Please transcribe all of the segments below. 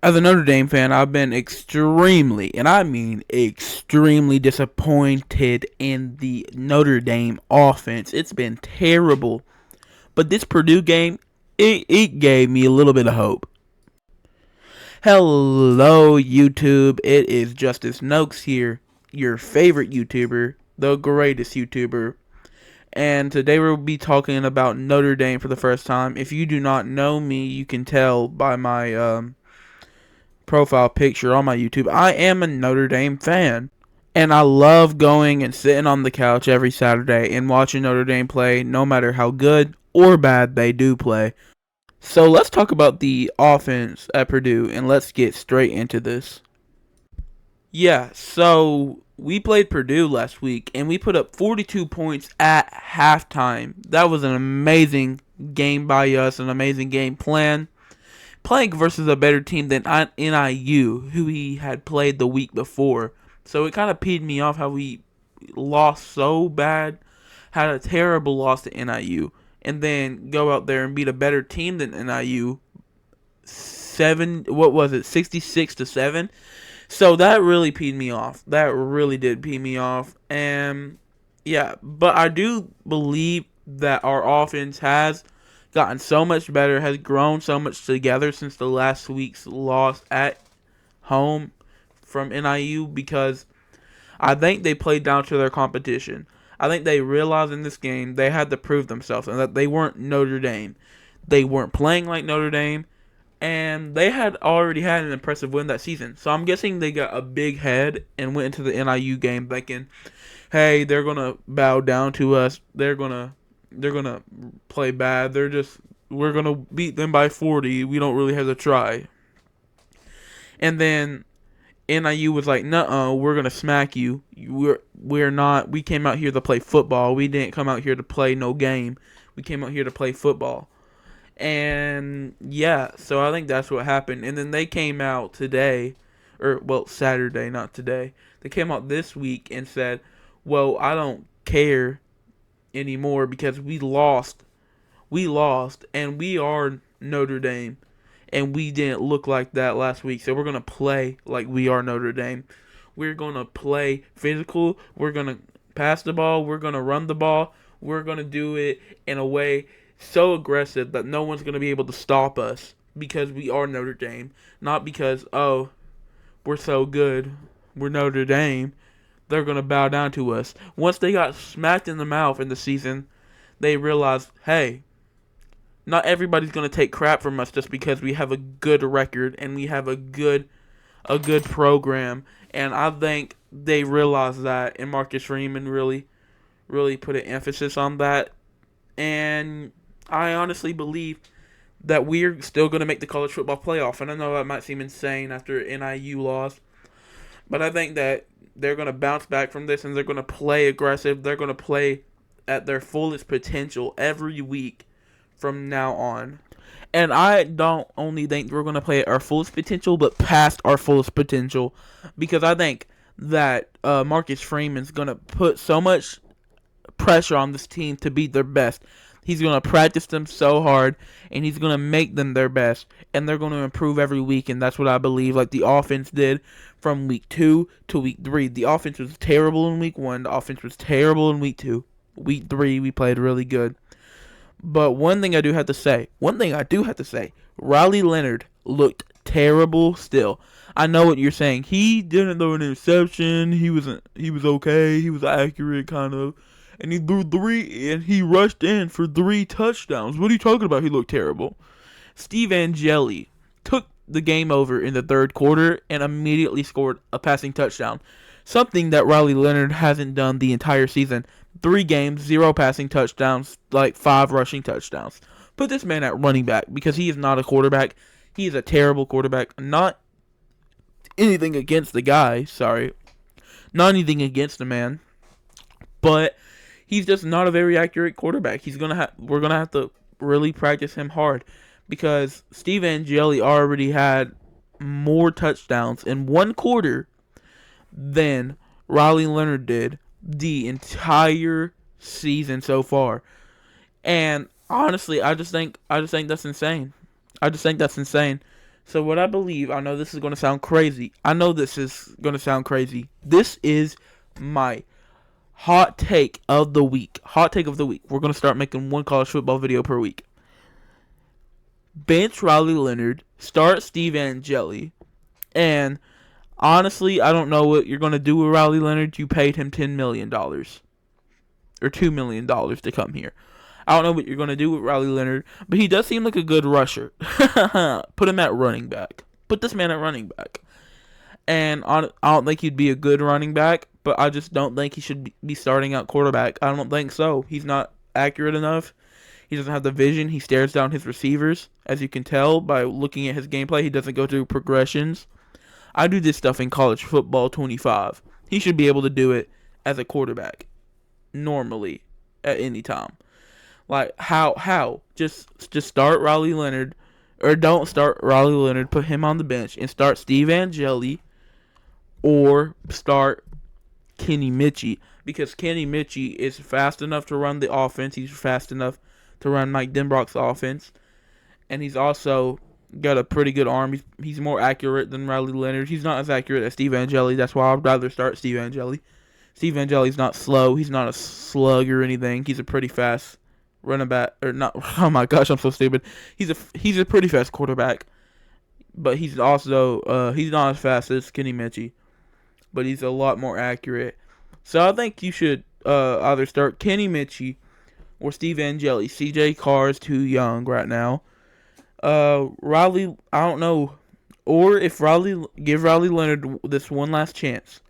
As a Notre Dame fan, I've been extremely, and I mean extremely disappointed in the Notre Dame offense. It's been terrible. But this Purdue game, it gave me a little bit of hope. Hello, YouTube. It is Justice Noakes here, your favorite YouTuber, the greatest YouTuber. And today we'll be talking about Notre Dame for the first time. If you do not know me, you can tell by my profile picture on my YouTube. I am a Notre Dame fan. And I love going and sitting on the couch every Saturday and watching Notre Dame play, no matter how good or bad they do play. So let's talk about the offense at Purdue and let's get straight into this. Yeah, so we played Purdue last week and we put up 42 points at halftime. That was an amazing game by us, an amazing game plan. Playing versus a better team than NIU, who we had played the week before. So it kind of peed me off how we lost so bad, had a terrible loss to NIU, and then go out there and beat a better team than NIU. 66-7. So that really peed me off. That really did pee me off. And yeah, but I do believe that our offense has gotten so much better, has grown so much together since the last week's loss at home from NIU, because I think they played down to their competition. I think they realized in this game they had to prove themselves and that they weren't Notre Dame. They weren't playing like Notre Dame, and they had already had an impressive win that season. So I'm guessing they got a big head and went into the NIU game thinking, hey, they're going to bow down to us. They're going to play bad. We're going to beat them by 40. We don't really have to try. And then NIU was like, "Nuh-uh, we're gonna smack you. We're not. We came out here to play football. We didn't come out here to play no game. We came out here to play football." And yeah, so I think that's what happened. And then they came out today, Saturday, not today. They came out this week and said, "Well, I don't care anymore because we lost. We lost, and we are Notre Dame." And we didn't look like that last week. So we're going to play like we are Notre Dame. We're going to play physical. We're going to pass the ball. We're going to run the ball. We're going to do it in a way so aggressive that no one's going to be able to stop us because we are Notre Dame. Not because, oh, we're so good. We're Notre Dame. They're going to bow down to us. Once they got smacked in the mouth in the season, they realized, hey, not everybody's going to take crap from us just because we have a good record and we have a good program. And I think they realized that, and Marcus Freeman really put an emphasis on that. And I honestly believe that we're still going to make the college football playoff. And I know that might seem insane after NIU lost, but I think that they're going to bounce back from this and they're going to play aggressive. They're going to play at their fullest potential every week from now on. And I don't only think we're going to play at our fullest potential, but past our fullest potential, because I think that Marcus Freeman's going to put so much pressure on this team to be their best. He's going to practice them so hard, and he's going to make them their best, and they're going to improve every week, and that's what I believe, like the offense did from week 2 to week 3. The offense was terrible in week 1. The offense was terrible in week 2. Week 3, we played really good. But one thing I do have to say, Riley Leonard looked terrible still. I know what you're saying. He didn't throw an interception. He was okay. He was accurate kind of. And he threw 3 and he rushed in for 3 touchdowns. What are you talking about? He looked terrible. Steve Angeli took the game over in the third quarter and immediately scored a passing touchdown. Something that Riley Leonard hasn't done the entire season. 3 games, 0 passing touchdowns, like 5 rushing touchdowns. Put this man at running back because he is not a quarterback. He is a terrible quarterback. Not anything against the guy, sorry. Not anything against the man. But he's just not a very accurate quarterback. We're gonna have to really practice him hard because Steve Angeli already had more touchdowns in one quarter than Riley Leonard did the entire season so far. And honestly, I just think that's insane. So what I believe, I know this is going to sound crazy. This is my hot take of the week. Hot take of the week. We're going to start making one college football video per week. Bench Riley Leonard, start Steve Angeli, and honestly, I don't know what you're going to do with Riley Leonard. You paid him $10 million or $2 million to come here. I don't know what you're going to do with Riley Leonard, but he does seem like a good rusher. Put him at running back. Put this man at running back. And I don't think he'd be a good running back, but I just don't think he should be starting out quarterback. I don't think so. He's not accurate enough. He doesn't have the vision. He stares down his receivers. As you can tell by looking at his gameplay, he doesn't go through progressions. I do this stuff in college football 25. He should be able to do it as a quarterback. Normally. At any time. Like, how? Just start Riley Leonard. Or don't start Riley Leonard. Put him on the bench. And start Steve Angeli. Or start Kenny Mitchie. Because Kenny Mitchie is fast enough to run the offense. He's fast enough to run Mike Denbrock's offense. And he's also got a pretty good arm. He's more accurate than Riley Leonard. He's not as accurate as Steve Angeli. That's why I'd rather start Steve Angeli. Steve Angeli's not slow. He's not a slug or anything. He's a pretty fast running back. Or not. Oh my gosh, I'm so stupid. He's a pretty fast quarterback. But he's also he's not as fast as Kenny Mitchie. But he's a lot more accurate. So I think you should either start Kenny Mitchie or Steve Angeli. CJ Carr is too young right now. Riley, I don't know. Or if give Riley Leonard this one last chance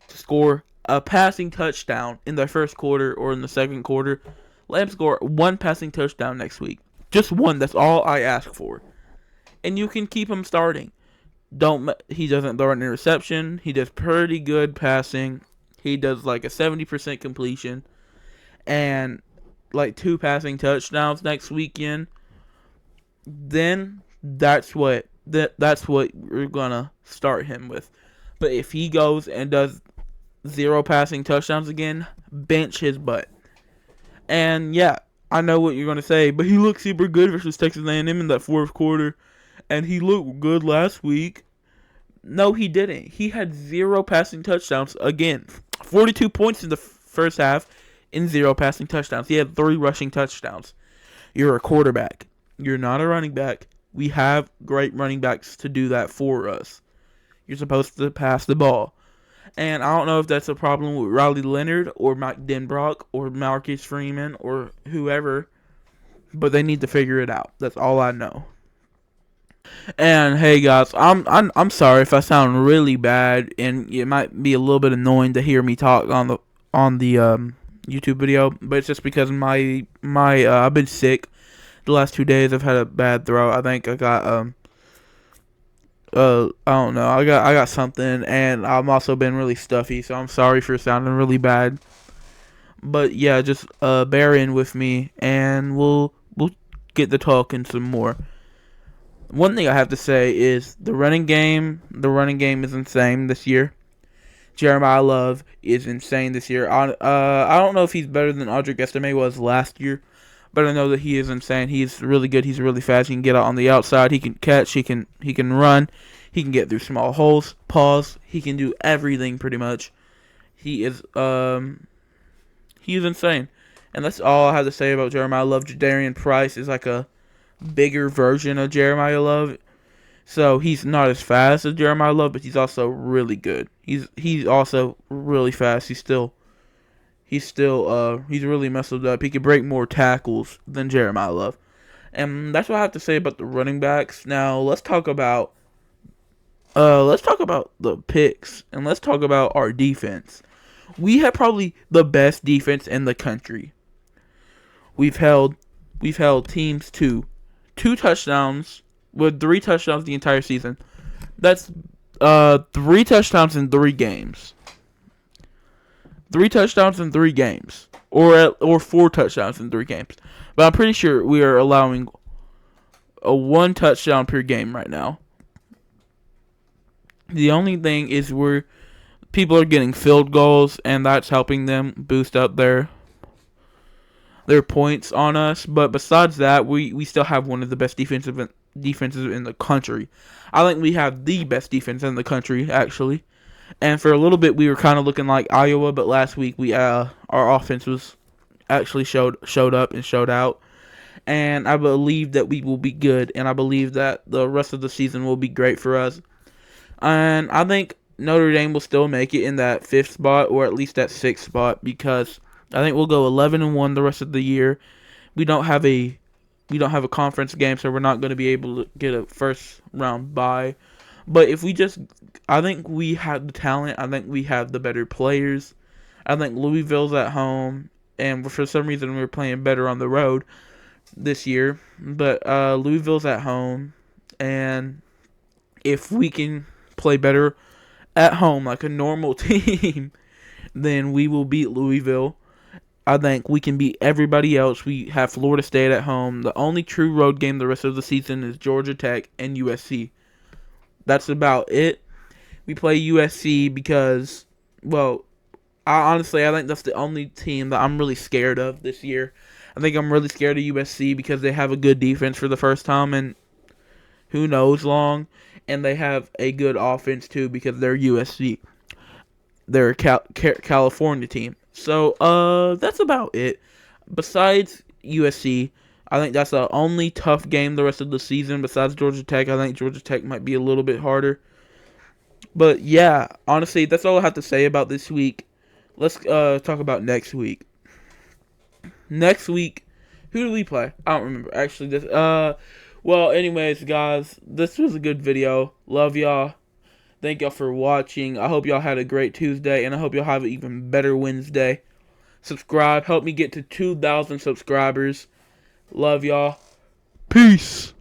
to score a passing touchdown in the first quarter or in the second quarter. Let him score one passing touchdown next week. Just one. That's all I ask for. And you can keep him starting. He doesn't throw an interception. He does pretty good passing. He does like a 70% completion. And like 2 passing touchdowns next weekend. Then that's what we're gonna start him with. But if he goes and does 0 passing touchdowns again, bench his butt. And yeah, I know what you're gonna say, but he looked super good versus Texas A&M in that fourth quarter, and he looked good last week. No, he didn't. He had 0 passing touchdowns again. 42 points in the first half, and 0 passing touchdowns. He had 3 rushing touchdowns. You're a quarterback. You're not a running back. We have great running backs to do that for us. You're supposed to pass the ball. And I don't know if that's a problem with Riley Leonard or Mike Denbrock or Marcus Freeman or whoever, but they need to figure it out. That's all I know. And hey guys, I'm sorry if I sound really bad, and it might be a little bit annoying to hear me talk on the YouTube video, but it's just because my I've been sick the last 2 days. I've had a bad throat. I think I got I don't know. I got something, and I've also been really stuffy, so I'm sorry for sounding really bad. But yeah, just bear in with me, and we'll get to talking some more. One thing I have to say is the running game is insane this year. Jeremiah Love is insane this year. I don't know if he's better than Audric Estime was last year, but I know that he is insane. He's really good. He's really fast. He can get out on the outside. He can catch. He can run. He can get through small holes. Pause. He can do everything pretty much. He is insane. And that's all I have to say about Jeremiah Love. Jadarian Price is like a bigger version of Jeremiah Love. So he's not as fast as Jeremiah Love, but he's also really good. He's also really fast. He's really messed up. He can break more tackles than Jeremiah Love. And that's what I have to say about the running backs. Now let's talk about the picks, and let's talk about our defense. We have probably the best defense in the country. We've held teams to 2 touchdowns with 3 touchdowns the entire season. That's 3 touchdowns in 3 games. 3 touchdowns in 3 games, or 4 touchdowns in 3 games. But I'm pretty sure we are allowing a 1 touchdown per game right now. The only thing is people are getting field goals, and that's helping them boost up their points on us. But besides that, we still have one of the best defenses in the country. I think we have the best defense in the country, actually. And for a little bit, we were kind of looking like Iowa, but last week our offense was actually showed up and showed out. And I believe that we will be good, and I believe that the rest of the season will be great for us. And I think Notre Dame will still make it in that 5th spot, or at least that 6th spot, because I think we'll go 11-1 the rest of the year. We don't have a conference game, so we're not going to be able to get a first round bye. But if we just, I think we have the talent. I think we have the better players. I think Louisville's at home, and for some reason we're playing better on the road this year. But Louisville's at home, and if we can play better at home like a normal team, then we will beat Louisville. I think we can beat everybody else. We have Florida State at home. The only true road game the rest of the season is Georgia Tech and USC. That's about it. We play USC because, well, I think that's the only team that I'm really scared of this year. I think I'm really scared of USC because they have a good defense for the first time in who knows long, and they have a good offense too because they're USC. They're a California team. So, that's about it. Besides USC, I think that's the only tough game the rest of the season. Besides Georgia Tech, I think Georgia Tech might be a little bit harder. But yeah, honestly, that's all I have to say about this week. Let's talk about next week. Next week, who do we play? I don't remember. Actually, well, anyways, guys, this was a good video. Love y'all. Thank y'all for watching. I hope y'all had a great Tuesday, and I hope y'all have an even better Wednesday. Subscribe. Help me get to 2,000 subscribers. Love y'all. Peace.